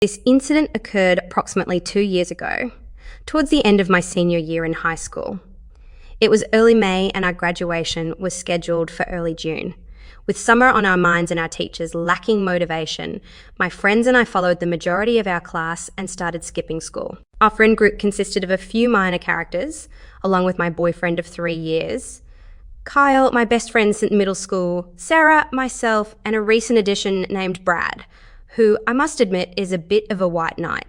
This incident occurred approximately 2 years ago, towards the end of my senior year in high school. It was early May and our graduation was scheduled for early June. With summer on our minds and our teachers lacking motivation, my friends and I followed the majority of our class and started skipping school. Our friend group consisted of a few minor characters, along with my boyfriend of 3 years, Kyle, my best friend since middle school, Sarah, myself, and a recent addition named Brad, who I must admit is a bit of a white knight.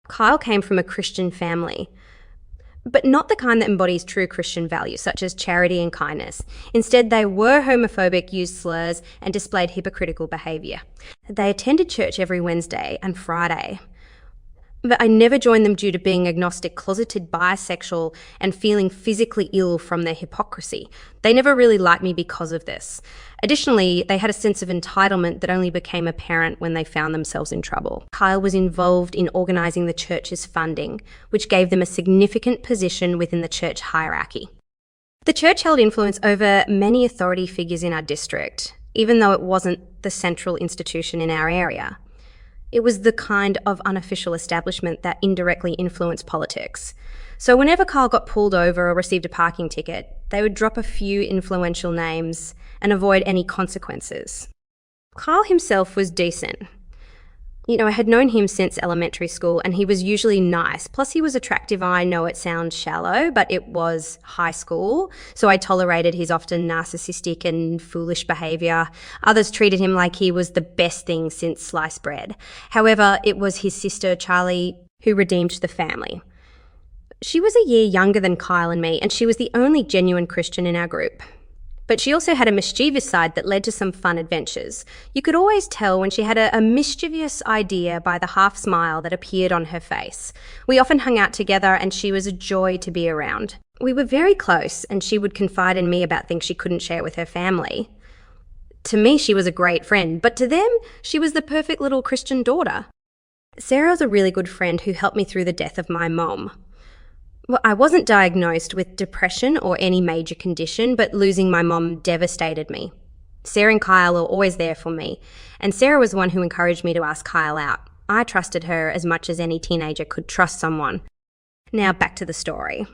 Kyle came from a Christian family, but not the kind that embodies true Christian values such as charity and kindness. Instead, they were homophobic, used slurs, and displayed hypocritical behaviour. They attended church every Wednesday and Friday, but I never joined them due to being agnostic, closeted bisexual, and feeling physically ill from their hypocrisy. They never really liked me because of this. Additionally, they had a sense of entitlement that only became apparent when they found themselves in trouble. Kyle was involved in organising the church's funding, which gave them a significant position within the church hierarchy. The church held influence over many authority figures in our district, even though it wasn't the central institution in our area. It was the kind of unofficial establishment that indirectly influenced politics. So whenever Kyle got pulled over or received a parking ticket, they would drop a few influential names and avoid any consequences. Kyle himself was decent. I had known him since elementary school and he was usually nice. Plus he was attractive. I know it sounds shallow, but it was high school. So I tolerated his often narcissistic and foolish behaviour. Others treated him like he was the best thing since sliced bread. However, it was his sister, Charlie, who redeemed the family. She was a year younger than Kyle and me, and she was the only genuine Christian in our group. But she also had a mischievous side that led to some fun adventures. You could always tell when she had a mischievous idea by the half smile that appeared on her face. We often hung out together and she was a joy to be around. We were very close and she would confide in me about things she couldn't share with her family. To me, she was a great friend, but to them, she was the perfect little Christian daughter. Sarah was a really good friend who helped me through the death of my mom. Well, I wasn't diagnosed with depression or any major condition, but losing my mom devastated me. Sarah and Kyle were always there for me, and Sarah was the one who encouraged me to ask Kyle out. I trusted her as much as any teenager could trust someone. Now back to the story.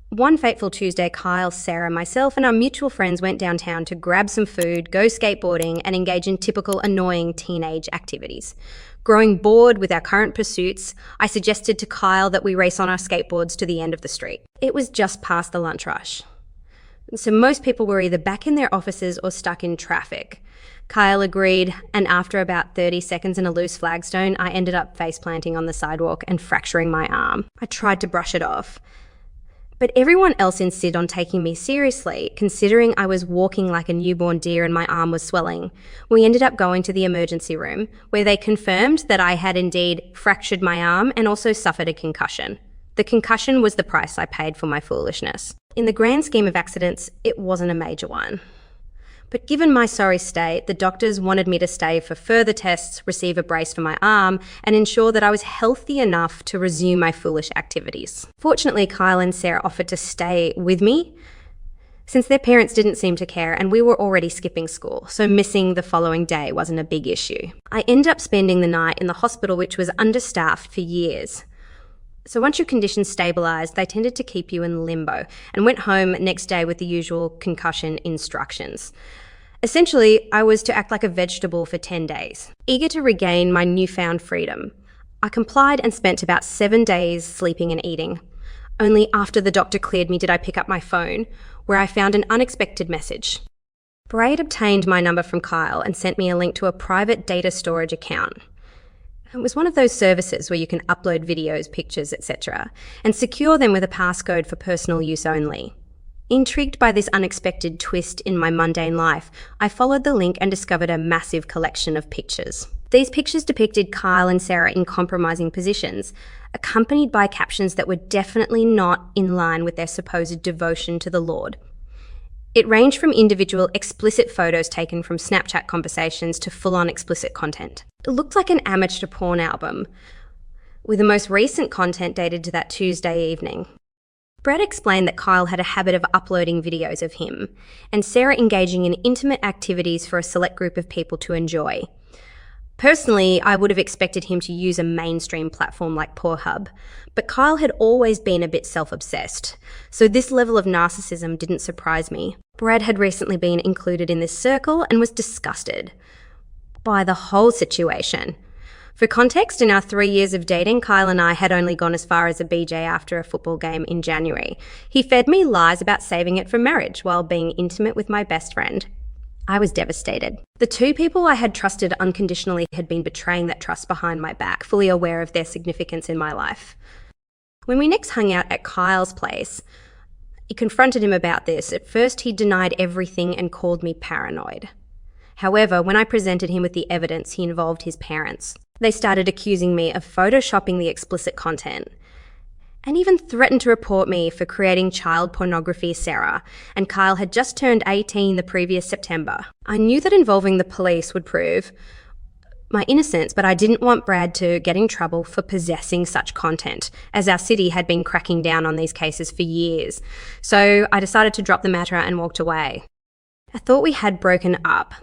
One fateful Tuesday, Kyle, Sarah, myself, and our mutual friends went downtown to grab some food, go skateboarding, and engage in typical annoying teenage activities. Growing bored with our current pursuits, I suggested to Kyle that we race on our skateboards to the end of the street. It was just past the lunch rush, so most people were either back in their offices or stuck in traffic. Kyle agreed, and after about 30 seconds in a loose flagstone, I ended up face planting on the sidewalk and fracturing my arm. I tried to brush it off, but everyone else insisted on taking me seriously, considering I was walking like a newborn deer and my arm was swelling. We ended up going to the emergency room, where they confirmed that I had indeed fractured my arm and also suffered a concussion. The concussion was the price I paid for my foolishness. In the grand scheme of accidents, it wasn't a major one. But given my sorry state, the doctors wanted me to stay for further tests, receive a brace for my arm, and ensure that I was healthy enough to resume my foolish activities. Fortunately, Kyle and Sarah offered to stay with me, since their parents didn't seem to care and we were already skipping school, so missing the following day wasn't a big issue. I ended up spending the night in the hospital, which was understaffed for years. So once your condition stabilised, they tended to keep you in limbo and went home next day with the usual concussion instructions. Essentially, I was to act like a vegetable for 10 days. Eager to regain my newfound freedom, I complied and spent about 7 days sleeping and eating. Only after the doctor cleared me did I pick up my phone, where I found an unexpected message. Braid obtained my number from Kyle and sent me a link to a private data storage account. It was one of those services where you can upload videos, pictures, etc., and secure them with a passcode for personal use only. Intrigued by this unexpected twist in my mundane life, I followed the link and discovered a massive collection of pictures. These pictures depicted Kyle and Sarah in compromising positions, accompanied by captions that were definitely not in line with their supposed devotion to the Lord. It ranged from individual explicit photos taken from Snapchat conversations to full-on explicit content. It looked like an amateur porn album, with the most recent content dated to that Tuesday evening. Brett explained that Kyle had a habit of uploading videos of him, and Sarah engaging in intimate activities for a select group of people to enjoy. Personally, I would have expected him to use a mainstream platform like Pornhub, but Kyle had always been a bit self-obsessed, so this level of narcissism didn't surprise me. Brad had recently been included in this circle and was disgusted by the whole situation. For context, in our 3 years of dating, Kyle and I had only gone as far as a BJ after a football game in January. He fed me lies about saving it for marriage while being intimate with my best friend. I was devastated. The two people I had trusted unconditionally had been betraying that trust behind my back, fully aware of their significance in my life. When we next hung out at Kyle's place, I confronted him about this. At first, he denied everything and called me paranoid. However, when I presented him with the evidence, he involved his parents. They started accusing me of photoshopping the explicit content and even threatened to report me for creating child pornography, Sarah, and Kyle had just turned 18 the previous September. I knew that involving the police would prove my innocence, but I didn't want Brad to get in trouble for possessing such content, as our city had been cracking down on these cases for years. So I decided to drop the matter and walked away. I thought we had broken up,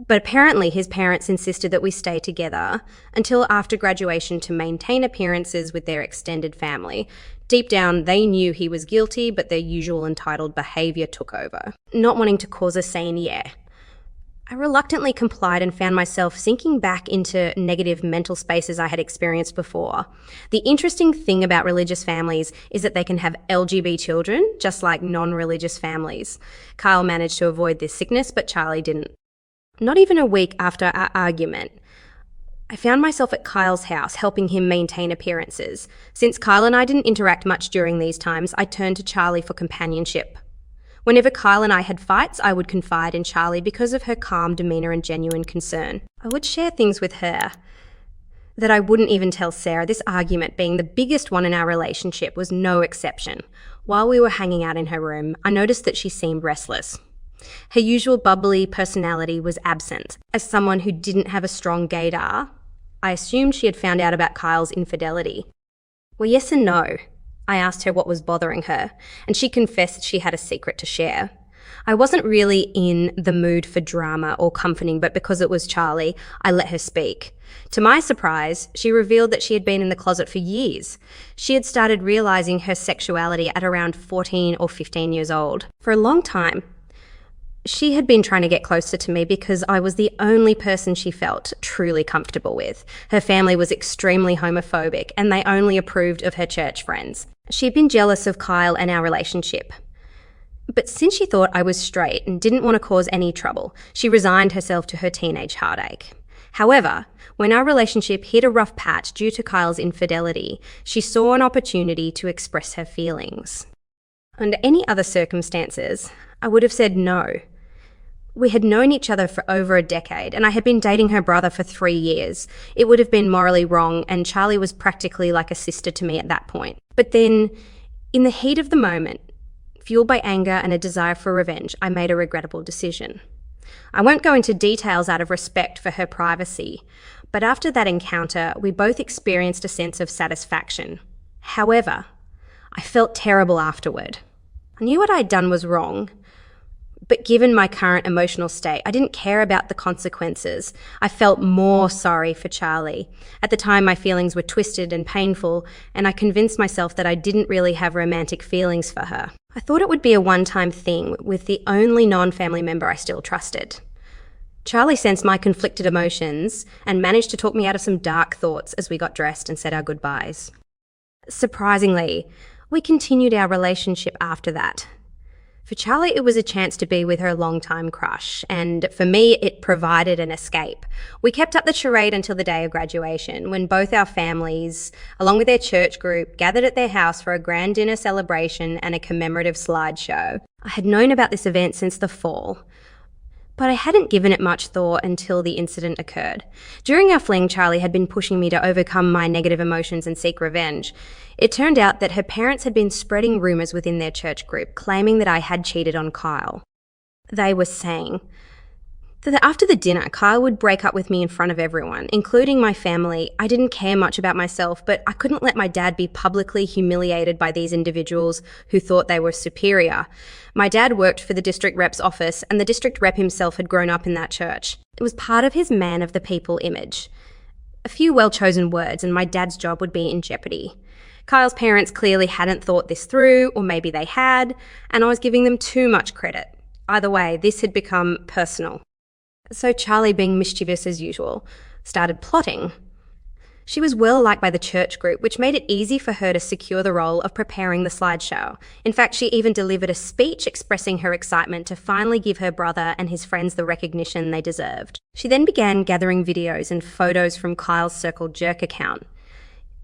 but apparently his parents insisted that we stay together until after graduation to maintain appearances with their extended family. Deep down, they knew he was guilty, but their usual entitled behaviour took over. Not wanting to cause a scene, I reluctantly complied and found myself sinking back into negative mental spaces I had experienced before. The interesting thing about religious families is that they can have LGB children, just like non-religious families. Kyle managed to avoid this sickness, but Charlie didn't. Not even a week after our argument, I found myself at Kyle's house helping him maintain appearances. Since Kyle and I didn't interact much during these times, I turned to Charlie for companionship. Whenever Kyle and I had fights, I would confide in Charlie because of her calm demeanour and genuine concern. I would share things with her that I wouldn't even tell Sarah. This argument, being the biggest one in our relationship, was no exception. While we were hanging out in her room, I noticed that she seemed restless. Her usual bubbly personality was absent. As someone who didn't have a strong gaydar, I assumed she had found out about Kyle's infidelity. Well, yes and no. I asked her what was bothering her, and she confessed she had a secret to share. I wasn't really in the mood for drama or comforting, but because it was Charlie, I let her speak. To my surprise, she revealed that she had been in the closet for years. She had started realising her sexuality at around 14 or 15 years old. For a long time, she had been trying to get closer to me because I was the only person she felt truly comfortable with. Her family was extremely homophobic and they only approved of her church friends. She had been jealous of Kyle and our relationship. But since she thought I was straight and didn't want to cause any trouble, she resigned herself to her teenage heartache. However, when our relationship hit a rough patch due to Kyle's infidelity, she saw an opportunity to express her feelings. Under any other circumstances, I would have said no. We had known each other for over a decade, and I had been dating her brother for 3 years. It would have been morally wrong, and Charlie was practically like a sister to me at that point. But then, in the heat of the moment, fueled by anger and a desire for revenge, I made a regrettable decision. I won't go into details out of respect for her privacy, but after that encounter, we both experienced a sense of satisfaction. However, I felt terrible afterward. I knew what I'd done was wrong, but given my current emotional state, I didn't care about the consequences. I felt more sorry for Charlie. At the time, my feelings were twisted and painful, and I convinced myself that I didn't really have romantic feelings for her. I thought it would be a one-time thing with the only non-family member I still trusted. Charlie sensed my conflicted emotions and managed to talk me out of some dark thoughts as we got dressed and said our goodbyes. Surprisingly, we continued our relationship after that. For Charlie, it was a chance to be with her longtime crush, and for me, it provided an escape. We kept up the charade until the day of graduation, when both our families, along with their church group, gathered at their house for a grand dinner celebration and a commemorative slideshow. I had known about this event since the fall, but I hadn't given it much thought until the incident occurred. During our fling, Charlie had been pushing me to overcome my negative emotions and seek revenge. It turned out that her parents had been spreading rumours within their church group, claiming that I had cheated on Kyle. They were saying After the dinner, Kyle would break up with me in front of everyone, including my family. I didn't care much about myself, but I couldn't let my dad be publicly humiliated by these individuals who thought they were superior. My dad worked for the district rep's office, and the district rep himself had grown up in that church. It was part of his man of the people image. A few well-chosen words, and my dad's job would be in jeopardy. Kyle's parents clearly hadn't thought this through, or maybe they had, and I was giving them too much credit. Either way, this had become personal. So Charlie, being mischievous as usual, started plotting. She was well liked by the church group, which made it easy for her to secure the role of preparing the slideshow. In fact, she even delivered a speech expressing her excitement to finally give her brother and his friends the recognition they deserved. She then began gathering videos and photos from Kyle's Circle Jerk account.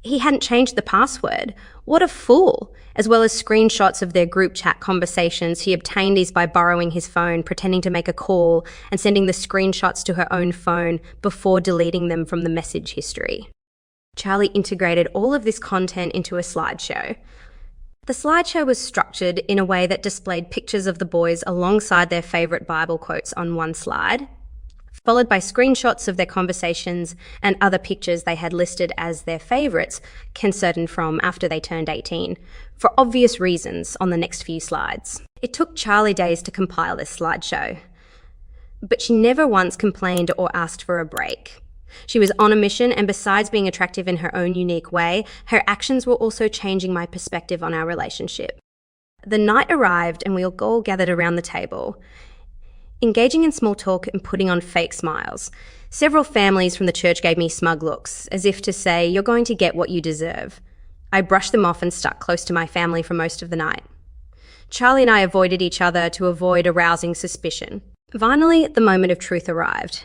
He hadn't changed the password. What a fool! As well as screenshots of their group chat conversations. He obtained these by borrowing his phone, pretending to make a call, and sending the screenshots to her own phone before deleting them from the message history. Charlie integrated all of this content into a slideshow. The slideshow was structured in a way that displayed pictures of the boys alongside their favourite Bible quotes on one slide, followed by screenshots of their conversations and other pictures they had listed as their favourites, concerted from after they turned 18, for obvious reasons on the next few slides. It took Charlie days to compile this slideshow, but she never once complained or asked for a break. She was on a mission, and besides being attractive in her own unique way, her actions were also changing my perspective on our relationship. The night arrived and we all gathered around the table, engaging in small talk and putting on fake smiles. Several families from the church gave me smug looks, as if to say, "You're going to get what you deserve." I brushed them off and stuck close to my family for most of the night. Charlie and I avoided each other to avoid arousing suspicion. Finally, the moment of truth arrived.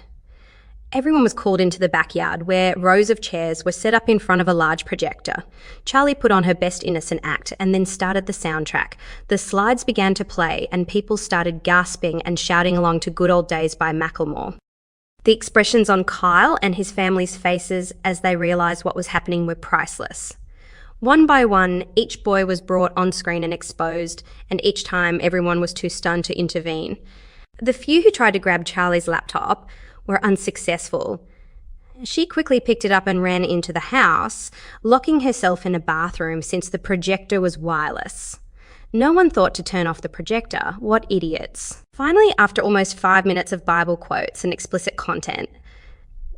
Everyone was called into the backyard, where rows of chairs were set up in front of a large projector. Charlie put on her best innocent act and then started the soundtrack. The slides began to play and people started gasping and shouting along to Good Old Days by Macklemore. The expressions on Kyle and his family's faces as they realised what was happening were priceless. One by one, each boy was brought on screen and exposed, and each time everyone was too stunned to intervene. The few who tried to grab Charlie's laptop were unsuccessful. She quickly picked it up and ran into the house, locking herself in a bathroom since the projector was wireless. No one thought to turn off the projector. What idiots. Finally, after almost 5 minutes of Bible quotes and explicit content,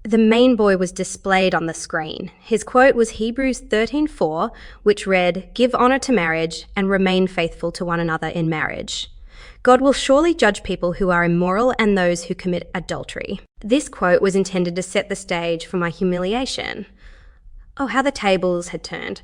the main boy was displayed on the screen. His quote was Hebrews 13:4, which read, "Give honour to marriage and remain faithful to one another in marriage. God will surely judge people who are immoral and those who commit adultery." This quote was intended to set the stage for my humiliation. Oh, how the tables had turned.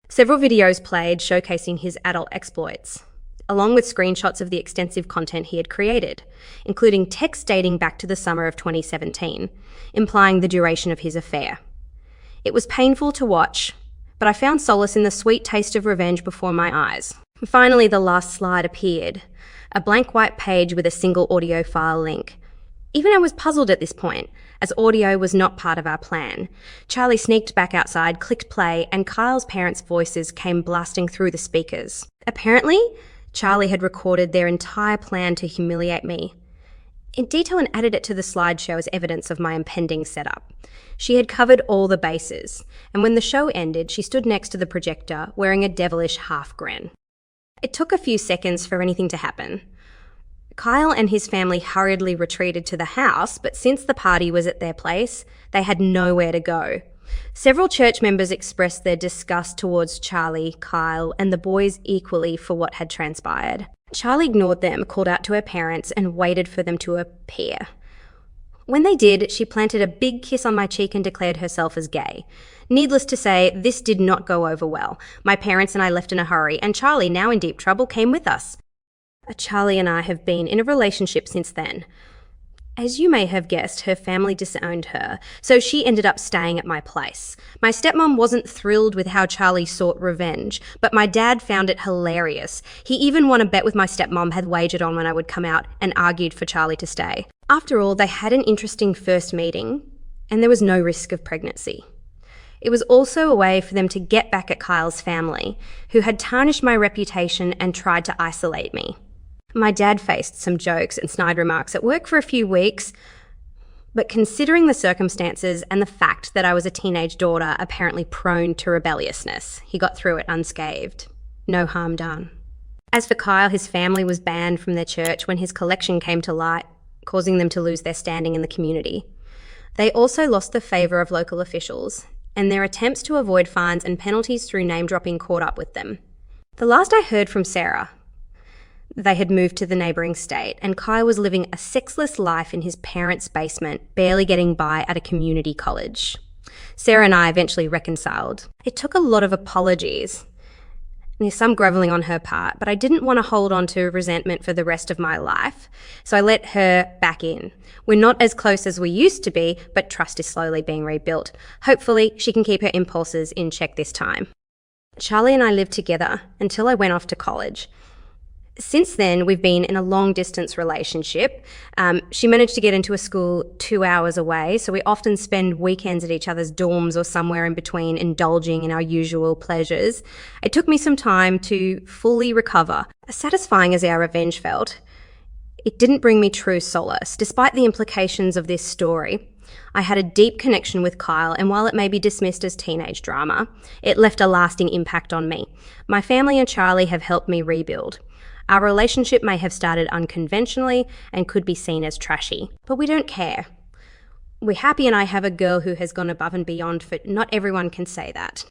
Several videos played showcasing his adult exploits, along with screenshots of the extensive content he had created, including text dating back to the summer of 2017, implying the duration of his affair. It was painful to watch, but I found solace in the sweet taste of revenge before my eyes. Finally, the last slide appeared, a blank white page with a single audio file link. Even I was puzzled at this point, as audio was not part of our plan. Charlie sneaked back outside, clicked play, and Kyle's parents' voices came blasting through the speakers. Apparently, Charlie had recorded their entire plan to humiliate me in detail and added it to the slideshow as evidence of my impending setup. She had covered all the bases, and when the show ended, she stood next to the projector, wearing a devilish half-grin. It took a few seconds for anything to happen. Kyle and his family hurriedly retreated to the house, but since the party was at their place, they had nowhere to go. Several church members expressed their disgust towards Charlie, Kyle, and the boys equally for what had transpired. Charlie ignored them, called out to her parents, and waited for them to appear. When they did, she planted a big kiss on my cheek and declared herself as gay. Needless to say, this did not go over well. My parents and I left in a hurry, and Charlie, now in deep trouble, came with us. Charlie and I have been in a relationship since then. As you may have guessed, her family disowned her, so she ended up staying at my place. My stepmom wasn't thrilled with how Charlie sought revenge, but my dad found it hilarious. He even won a bet with my stepmom had wagered on when I would come out and argued for Charlie to stay. After all, they had an interesting first meeting, and there was no risk of pregnancy. It was also a way for them to get back at Kyle's family, who had tarnished my reputation and tried to isolate me. My dad faced some jokes and snide remarks at work for a few weeks, but considering the circumstances and the fact that I was a teenage daughter apparently prone to rebelliousness, he got through it unscathed. No harm done. As for Kyle, his family was banned from their church when his collection came to light, causing them to lose their standing in the community. They also lost the favour of local officials, and their attempts to avoid fines and penalties through name-dropping caught up with them. The last I heard from Sarah, they had moved to the neighbouring state, and Kai was living a sexless life in his parents' basement, barely getting by at a community college. Sarah and I eventually reconciled. It took a lot of apologies, and some grovelling on her part, but I didn't want to hold on to resentment for the rest of my life, so I let her back in. We're not as close as we used to be, but trust is slowly being rebuilt. Hopefully, she can keep her impulses in check this time. Charlie and I lived together until I went off to college. Since then, we've been in a long-distance relationship. She managed to get into a school 2 hours away, so we often spend weekends at each other's dorms or somewhere in between, indulging in our usual pleasures. It took me some time to fully recover. As satisfying as our revenge felt, it didn't bring me true solace. Despite the implications of this story, I had a deep connection with Kyle, and while it may be dismissed as teenage drama, it left a lasting impact on me. My family and Charlie have helped me rebuild. Our relationship may have started unconventionally and could be seen as trashy, but we don't care. We're happy, and I have a girl who has gone above and beyond, for not everyone can say that.